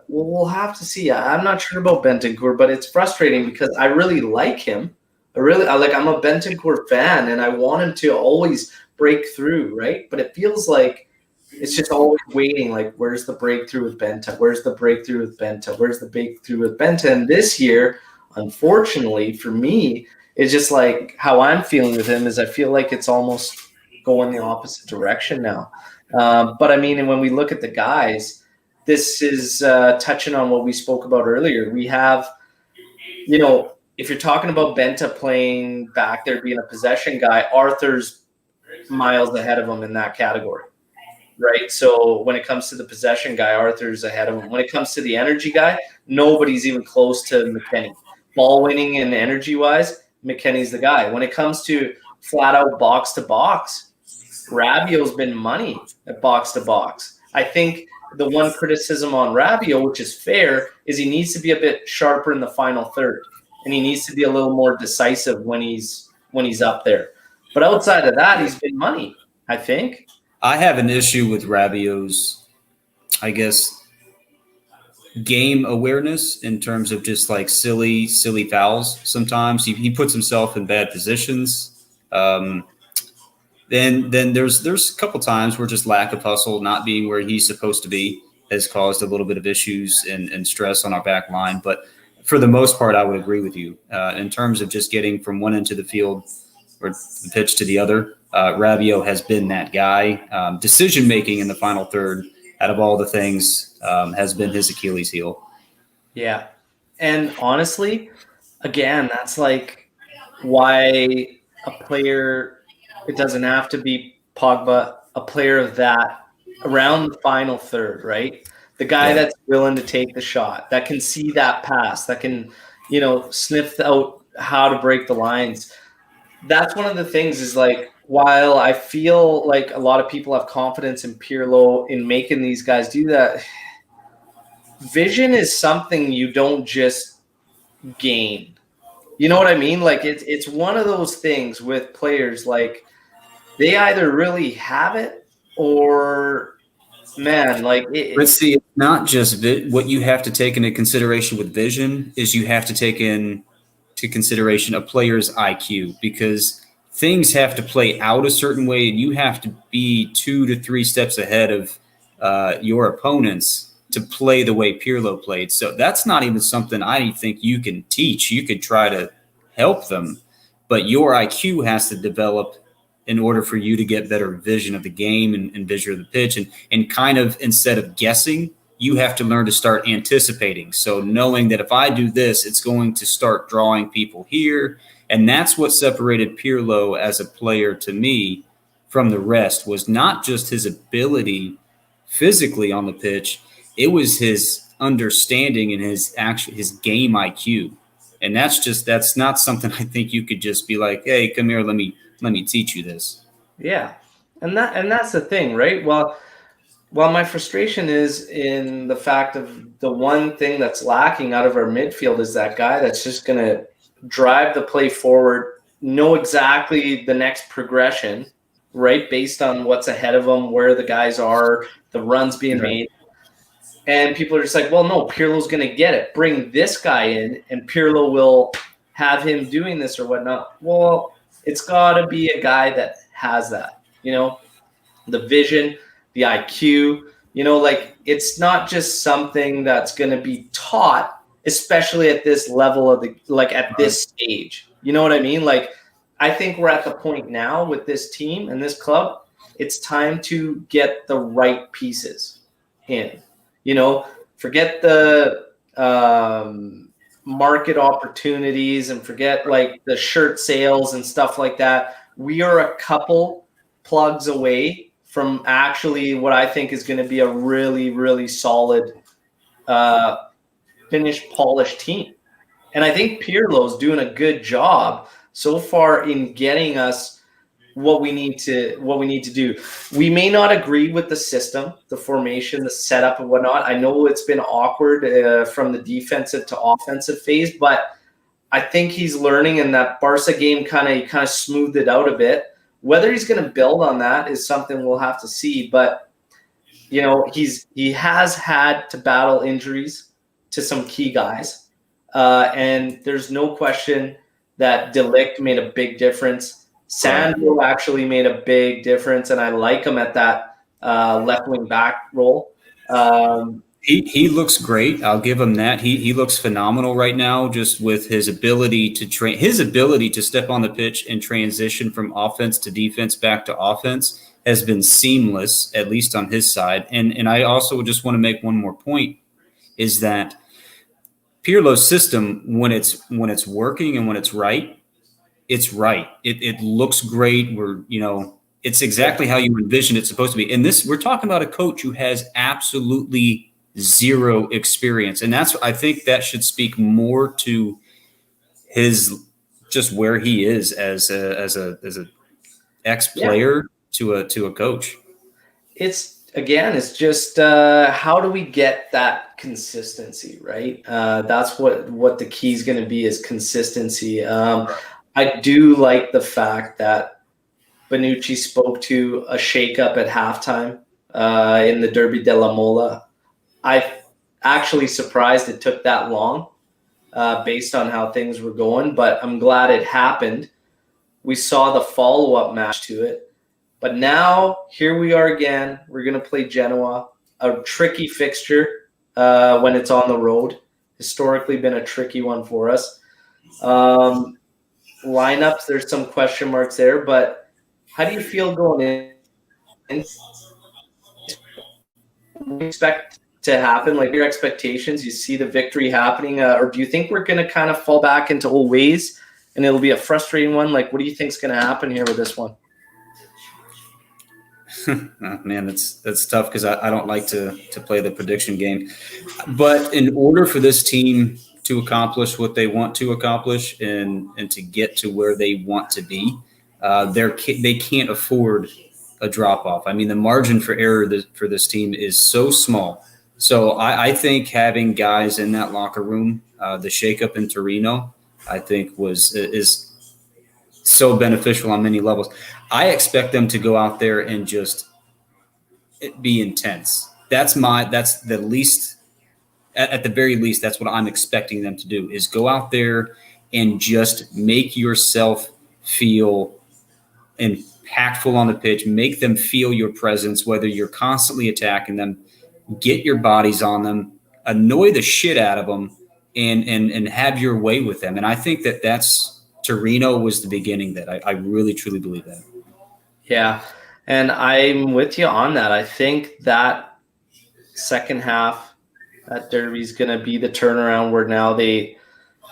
we'll have to see. I'm not sure about Bentancur, but it's frustrating because I really like him. I'm a Bentancur fan, and I want him to always break through, right? But it feels like it's just always waiting, like, where's the breakthrough with Benta? Where's the breakthrough with Benta? Where's the breakthrough with Benta? And this year, unfortunately for me, it's just like how I'm feeling with him is I feel like it's almost going the opposite direction now. But I mean, and when we look at the guys, this is touching on what we spoke about earlier. We have, if you're talking about Benta playing back there, being a possession guy, Arthur's miles ahead of him in that category. right? So when it comes to the possession guy, Arthur's ahead of him. When it comes to the energy guy, nobody's even close to McKenny. Ball winning and energy wise, McKenny's the guy. When it comes to flat out box to box, Rabiot's been money at box to box. I think the one criticism on Rabiot, which is fair, is he needs to be a bit sharper in the final third, and he needs to be a little more decisive when he's up there. But outside of that, he's been money, I think. I have an issue with Rabiot's, I guess, game awareness in terms of just like silly fouls. Sometimes he puts himself in bad positions. Then there's a couple times where just lack of hustle, not being where he's supposed to be, has caused a little bit of issues and stress on our back line. But for the most part, I would agree with you in terms of just getting from one end of the field or the pitch to the other. Rabiot has been that guy. Decision making in the final third, out of all the things, has been his Achilles heel. Yeah, and honestly, again, that's like why a player. It doesn't have to be Pogba, a player of that around the final third, right? The guy that's willing to take the shot, that can see that pass, that can, sniff out how to break the lines. That's one of the things is like, while I feel like a lot of people have confidence in Pirlo in making these guys do that, vision is something you don't just gain. You know what I mean? Like it's one of those things with players, like they either really have it or, man, like Let's see, it's not just what you have to take into consideration with vision is you have to take into consideration a player's IQ, because things have to play out a certain way and you have to be 2 to 3 steps ahead of your opponents to play the way Pirlo played. So that's not even something I think you can teach. You could try to help them, but your IQ has to develop in order for you to get better vision of the game and vision of the pitch. And kind of, instead of guessing, you have to learn to start anticipating. So knowing that if I do this, it's going to start drawing people here. And that's what separated Pirlo as a player to me from the rest, was not just his ability physically on the pitch. It was his understanding and his game IQ. And that's not something I think you could just be like, hey, come here, let me teach you this. Yeah. And that's the thing, right? Well, my frustration is in the fact of the one thing that's lacking out of our midfield is that guy that's just going to drive the play forward, know exactly the next progression, right? Based on what's ahead of them, where the guys are, the runs being made. And people are just like, well, no, Pirlo's going to get it. Bring this guy in and Pirlo will have him doing this or whatnot. Well, it's got to be a guy that has that, the vision, the IQ, like it's not just something that's going to be taught, especially at this level of this stage. You know what I mean? Like, I think we're at the point now with this team and this club, it's time to get the right pieces in, forget the market opportunities and forget like the shirt sales and stuff like that. We are a couple plugs away from actually what I think is going to be a really, really solid finished, polished team. And I think Pirlo's doing a good job so far in getting us what we need to do. We may not agree with the system, the formation, the setup and whatnot. I know it's been awkward from the defensive to offensive phase, but I think he's learning, and that Barca game kind of smoothed it out a bit. Whether he's going to build on that is something we'll have to see. But he has had to battle injuries to some key guys, and there's no question that De Ligt made a big difference. Sandro actually made a big difference, and I like him at that left wing back role. He looks great. I'll give him that. He looks phenomenal right now, just with his ability to step on the pitch and transition from offense to defense back to offense has been seamless, at least on his side. And I also just want to make one more point, is that Pirlo's system, when it's working and when it's right, it's right. It looks great. It's exactly how you envision it's supposed to be. And we're talking about a coach who has absolutely zero experience. And I think that should speak more to his just where he is as a ex-player to a coach. It's just how do we get that consistency, right? That's what the key is going to be, is consistency. I do like the fact that Bonucci spoke to a shakeup at halftime in the Derby della Mola. I'm actually surprised it took that long based on how things were going, but I'm glad it happened. We saw the follow-up match to it. But now, here we are again. We're going to play Genoa, a tricky fixture when it's on the road. Historically been a tricky one for us. Lineups, there's some question marks there, but how do you feel going in? What do you expect to happen? Like, your expectations, you see the victory happening, or do you think we're going to kind of fall back into old ways and it'll be a frustrating one? Like, what do you think is going to happen here with this one? Man, that's tough because I don't like to play the prediction game. But in order for this team to accomplish what they want to accomplish and to get to where they want to be, they can't afford a drop off. I mean, the margin for error for this team is so small. So I think having guys in that locker room, the shakeup in Torino, I think is so beneficial on many levels. I expect them to go out there and just be intense. That's the least, at the very least, that's what I'm expecting them to do, is go out there and just make yourself feel impactful on the pitch, make them feel your presence, whether you're constantly attacking them, get your bodies on them, annoy the shit out of them, and have your way with them. And I think that's Torino was the beginning that I really, truly believe that. Yeah, and I'm with you on that. I think that second half at Derby is going to be the turnaround where now they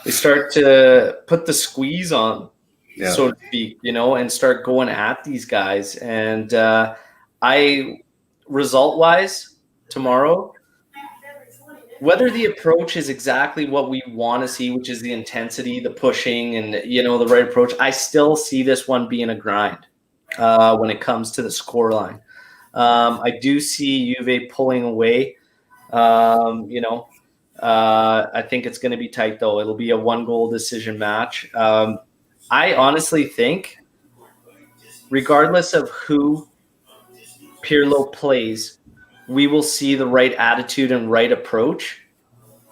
start to put the squeeze on, so to speak, and start going at these guys. And result-wise, tomorrow, whether the approach is exactly what we want to see, which is the intensity, the pushing, and the right approach, I still see this one being a grind when it comes to the scoreline. I do see Juve pulling away. I think it's going to be tight, though. It'll be a one-goal decision match. I honestly think, regardless of who Pirlo plays, we will see the right attitude and right approach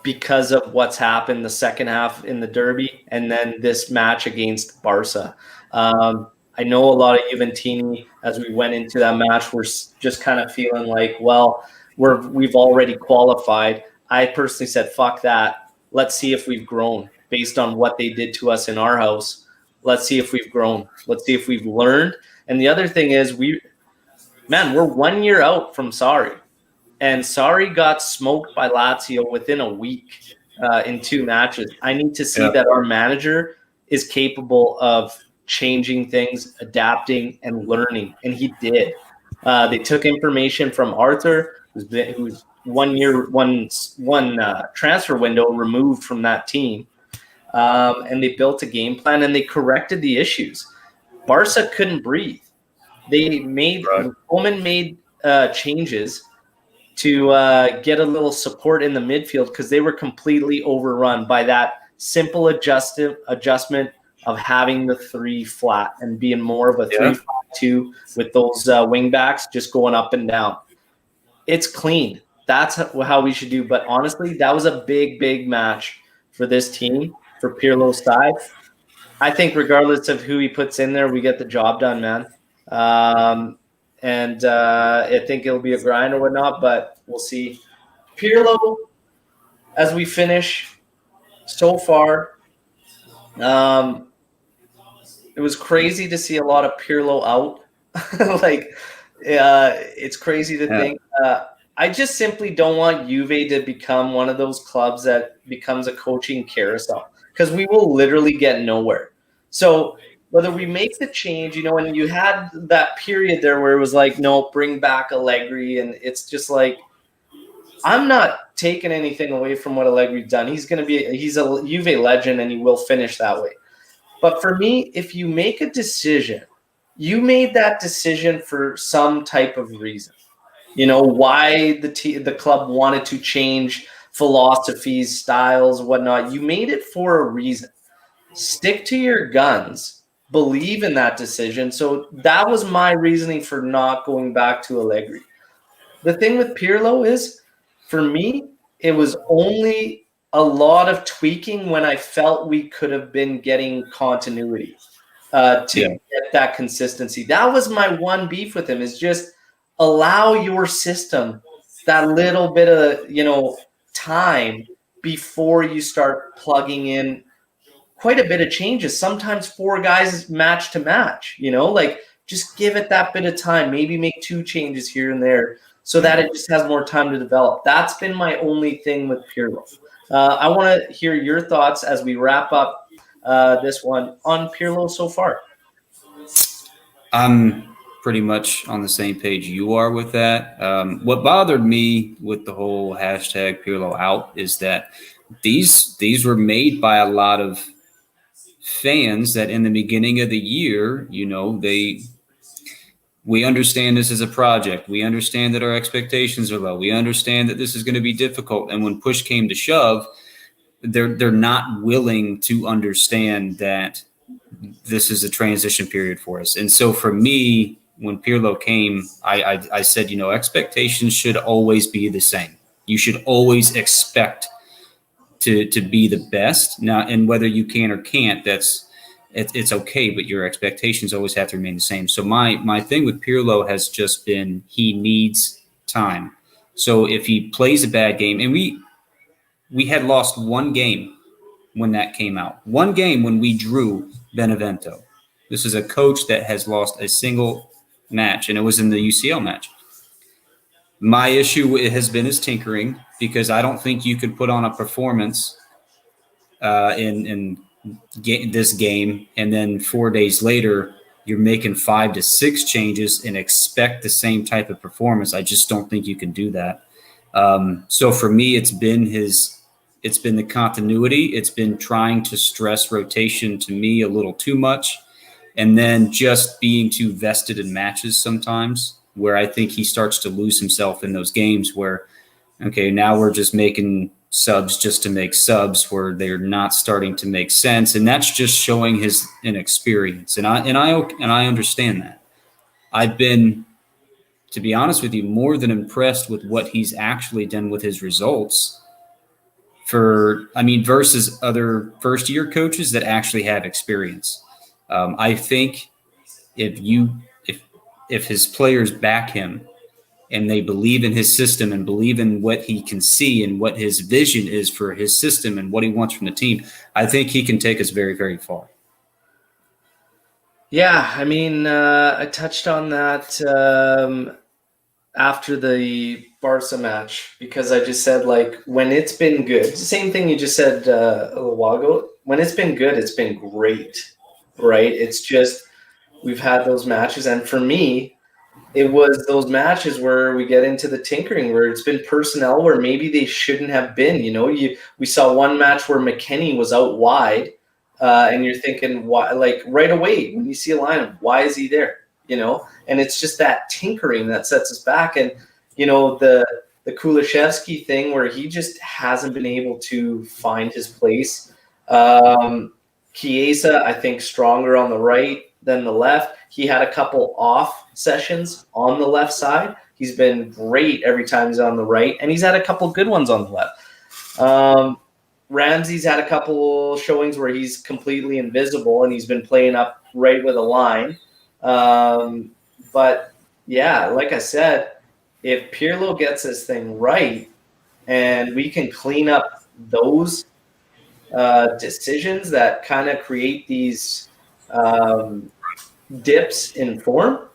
because of what's happened the second half in the Derby and then this match against Barca. I know a lot of Juventini, as we went into that match, were just kind of feeling like, well, we've already qualified. I personally said, fuck that. Let's see if we've grown based on what they did to us in our house. Let's see if we've grown. Let's see if we've learned. And the other thing is, we're 1 year out from Sarri. And Sarri got smoked by Lazio within a week in 2 matches. I need to see that our manager is capable of changing things, adapting, and learning. And he did. They took information from Arthur, who's 1 year, one transfer window removed from that team. And they built a game plan and they corrected the issues. Barca couldn't breathe. Coleman made changes to get a little support in the midfield because they were completely overrun by that simple adjustment of having the 3 flat and being more of a 3-5-2 with those wing backs just going up and down. It's clean. That's how we should do. But honestly, that was a big, big match for this team, for Pirlo's side. I think regardless of who he puts in there, we get the job done, man. And I think it'll be a grind or whatnot, but we'll see. Pirlo, as we finish so far, it was crazy to see a lot of Pirlo out. It's crazy to think. I just simply don't want Juve to become one of those clubs that becomes a coaching carousel, because we will literally get nowhere. So whether we make the change, and you had that period there where it was like, no, bring back Allegri. And it's just like, I'm not taking anything away from what Allegri's done. He's a Juve legend and he will finish that way. But for me, if you make a decision, you made that decision for some type of reason. Why the club wanted to change philosophies, styles, whatnot. You made it for a reason. Stick to your guns. Believe in that decision. So that was my reasoning for not going back to Allegri. The thing with Pirlo is, for me, it was only a lot of tweaking when I felt we could have been getting continuity to get that consistency. That was my one beef with him, is just allow your system that little bit of, time before you start plugging in quite a bit of changes. Sometimes 4 guys match to match, like just give it that bit of time, maybe make 2 changes here and there so that it just has more time to develop. That's been my only thing with Pirlo. I want to hear your thoughts as we wrap up this one on Pirlo so far. I'm pretty much on the same page you are with that. What bothered me with the whole hashtag Pirlo out is that these were made by a lot of fans that in the beginning of the year, we understand this is a project. We understand that our expectations are low. We understand that this is going to be difficult. And when push came to shove, they're not willing to understand that this is a transition period for us. And so for me, when Pirlo came, I said, expectations should always be the same. You should always expect to be the best. Now, and whether you can or can't, it's okay, but your expectations always have to remain the same. So my thing with Pirlo has just been, he needs time. So if he plays a bad game, and we had lost one game when that came out, one game when we drew Benevento. This is a coach that has lost a single match, and it was in the UCL match. My issue has been his tinkering, because I don't think you could put on a performance in this game, and then 4 days later you're making 5 to 6 changes and expect the same type of performance. I just don't think you can do that. So for me, it's been the continuity. It's been trying to stress rotation to me a little too much, and then just being too vested in matches sometimes, where I think he starts to lose himself in those games where, okay, now we're just making subs just to make subs, where they're not starting to make sense. And that's just showing his inexperience. And I understand that. I've been, to be honest with you, more than impressed with what he's actually done with his results versus other first year coaches that actually have experience. I think if his players back him and they believe in his system and believe in what he can see and what his vision is for his system and what he wants from the team, I think he can take us very, very far. Yeah, I touched on that after the Barca match, because I just said, like, when it's been good, same thing you just said a little while ago, when it's been good, it's been great, right? It's just, we've had those matches. And for me, it was those matches where we get into the tinkering, where it's been personnel where maybe they shouldn't have been. We saw one match where McKennie was out wide, and you're thinking, why? Like, right away when you see a lineup, why is he there? And it's just that tinkering that sets us back. And the Kulishevsky thing, where he just hasn't been able to find his place. Chiesa, I think, stronger on the right than the left. He had a couple off sessions on the left side. He's been great every time he's on the right, and he's had a couple good ones on the left. Ramsey's had a couple showings where he's completely invisible, and he's been playing up right with a line. But yeah, like I said, if Pirlo gets this thing right and we can clean up those decisions that kind of create these dips in form,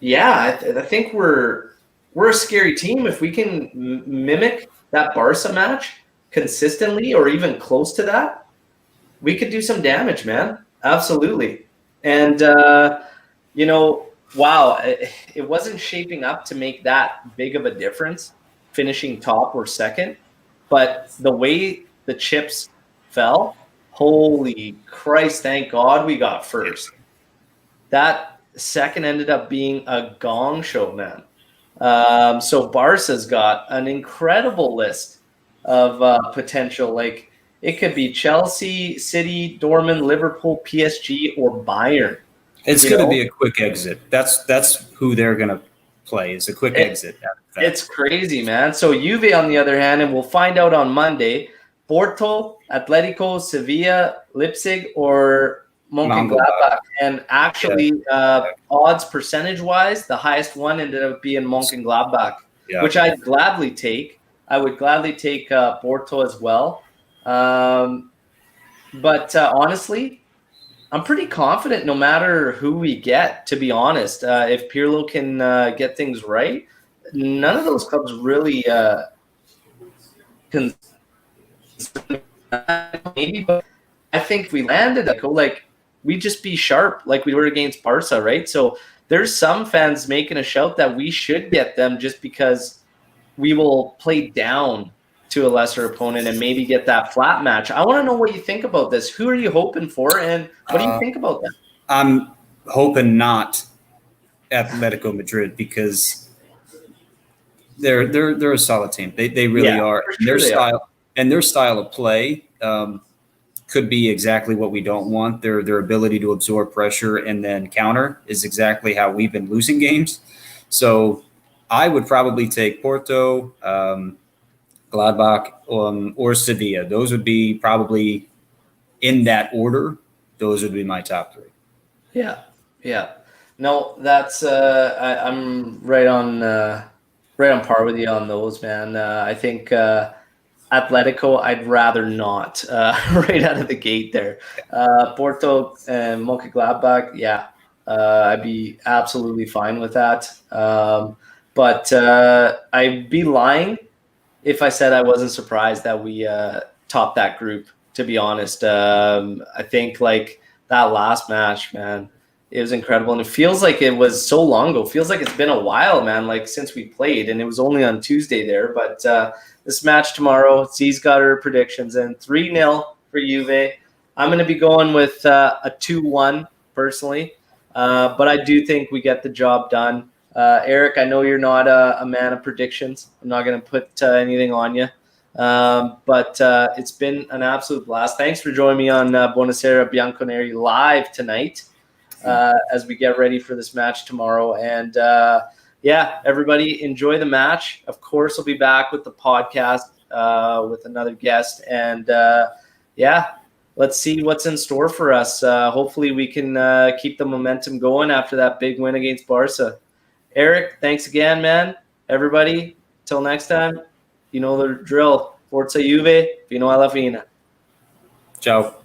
yeah, I think we're a scary team. If we can mimic that Barca match consistently, or even close to that, we could do some damage, man. Absolutely. And, wow, it wasn't shaping up to make that big of a difference, finishing top or second. But the way the chips fell, holy Christ, thank God we got first. That second ended up being a gong show, man. So Barca's got an incredible list of potential. Like it could be Chelsea, City, Dortmund, Liverpool, PSG, or Bayern. It's going to be a quick exit. That's who they're going to play, is a quick exit. It's crazy, man. So Juve, on the other hand, and we'll find out on Monday, Porto, Atletico, Sevilla, Leipzig, or Mönchengladbach. And actually, odds percentage-wise, the highest one ended up being Mönchengladbach, which I'd gladly take. I would gladly take Porto as well. But honestly, I'm pretty confident no matter who we get, to be honest. If Pirlo can get things right, none of those clubs really can. Maybe, but I think if we landed like we'd just be sharp like we were against Barca, right? So there's some fans making a shout that we should get them just because we will play down to a lesser opponent and maybe get that flat match. I want to know what you think about this. Who are you hoping for, and what do you think about that? I'm hoping not Atletico Madrid, because they're a solid team. They really are. Sure Their style of play could be exactly what we don't want. Their ability to absorb pressure and then counter is exactly how we've been losing games. So I would probably take Porto, Gladbach, or Sevilla. Those would be probably in that order. Those would be my top three. Yeah. No, that's I'm right on par with you on those, man. I think Atletico, I'd rather not right out of the gate there. Porto and Mönchengladbach, yeah, I'd be absolutely fine with that. But I'd be lying if I said I wasn't surprised that we topped that group, to be honest. I think like that last match, man, it was incredible. And it feels like it was so long ago. It feels like it's been a while, man, like since we played. And it was only on Tuesday there. But this match tomorrow, Z's got her predictions in 3-0 for Juve. I'm going to be going with a 2-1 personally. But I do think we get the job done. Eric, I know you're not a man of predictions. I'm not going to put anything on you. But it's been an absolute blast. Thanks for joining me on Buonasera Bianconeri live tonight as we get ready for this match tomorrow. And everybody enjoy the match. Of course, I'll be back with the podcast with another guest. And let's see what's in store for us. Hopefully we can keep the momentum going after that big win against Barca. Eric, thanks again, man. Everybody, till next time, you know the drill. Forza Juve, fino alla fine. Ciao.